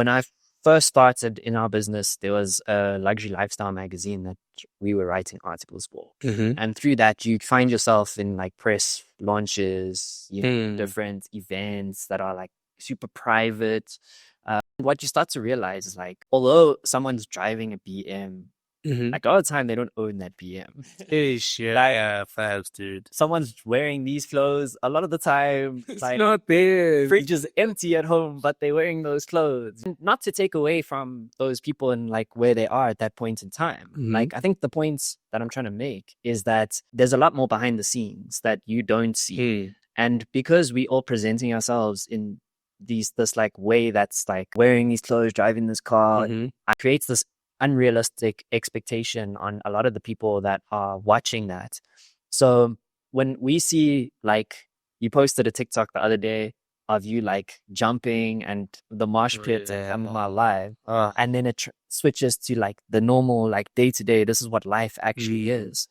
When I first started in our business, there was a luxury lifestyle magazine that we were writing articles for. And through that, you find yourself in like press launches, different events that are like super private. What you start to realize is like, although someone's driving a BM, like all the time, they don't own that BM. Yeah, facts, dude. Someone's wearing these clothes a lot of the time. It's like not there. fridge is empty at home, but they're wearing those clothes. Not to take away from those people and like where they are at that point in time. Like, I think the points that I'm trying to make is that there's a lot more behind the scenes that you don't see. And because we all presenting ourselves in this like way that's like wearing these clothes, driving this car, it creates this unrealistic expectation on a lot of the people that are watching that. So when we see, like, you posted a TikTok the other day of you like jumping and the mosh pit and my live, and then it switches to like the normal, like day to day, this is what life actually is.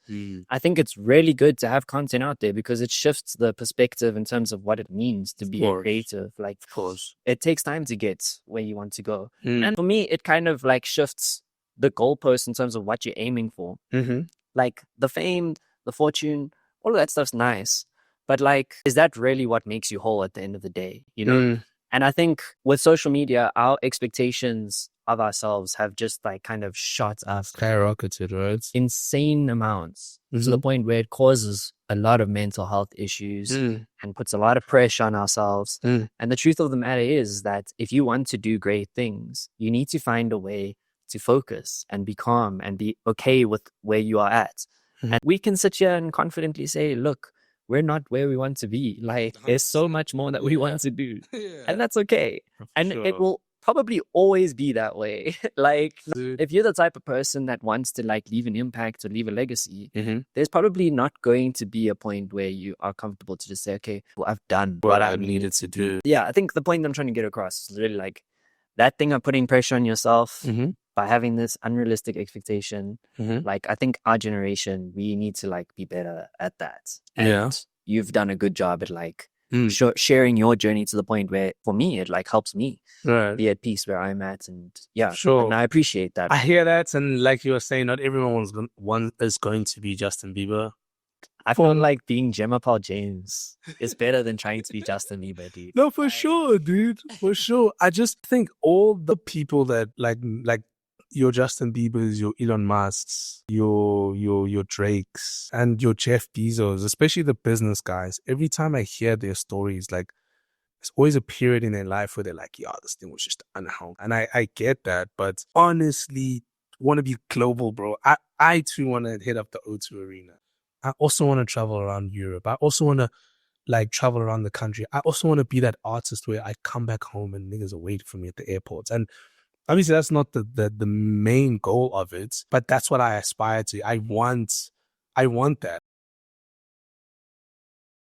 I think it's really good to have content out there because it shifts the perspective in terms of what it means to be a creative. Like, Of course. it takes time to get where you want to go. And for me, it kind of like shifts the goalpost in terms of what you're aiming for. Like the fame, the fortune, all of that stuff's nice. But like, is that really what makes you whole at the end of the day? You know? And I think with social media, our expectations of ourselves have just like kind of shot up Skyrocketed, right? insane amounts to the point where it causes a lot of mental health issues and puts a lot of pressure on ourselves. And the truth of the matter is that if you want to do great things, you need to find a way to focus and be calm and be okay with where you are at. And we can sit here and confidently say, look, we're not where we want to be. Like, there's so much more that we want to do. And that's okay. And it will probably always be that way. Like, if you're the type of person that wants to like leave an impact or leave a legacy, there's probably not going to be a point where you are comfortable to just say, okay, well, I've done what I needed to do. Yeah, I think the point I'm trying to get across is really like that thing of putting pressure on yourself by having this unrealistic expectation. Like, I think our generation, we need to like be better at that. And you've done a good job at like sharing your journey to the point where, for me, it like helps me be at peace where I'm at. And and I appreciate that. I hear that, and like you were saying, not everyone is going to be Justin Bieber. I feel like being Gemma Paul James is better than trying to be Justin Bieber, dude. No, for sure, dude. For sure. I just think all the people that like your Justin Biebers, your Elon Musks, your Drakes, and your Jeff Bezos, especially the business guys, every time I hear their stories, like, there's always a period in their life where they're like, yeah, this thing was just unhealthy. And I get that, but honestly, want to be global, bro. I too want to hit up the O2 Arena. I also want to travel around Europe. I also want to like travel around the country. I also want to be that artist where I come back home and niggas are waiting for me at the airports. And obviously that's not the main goal of it, but that's what I aspire to. I want that.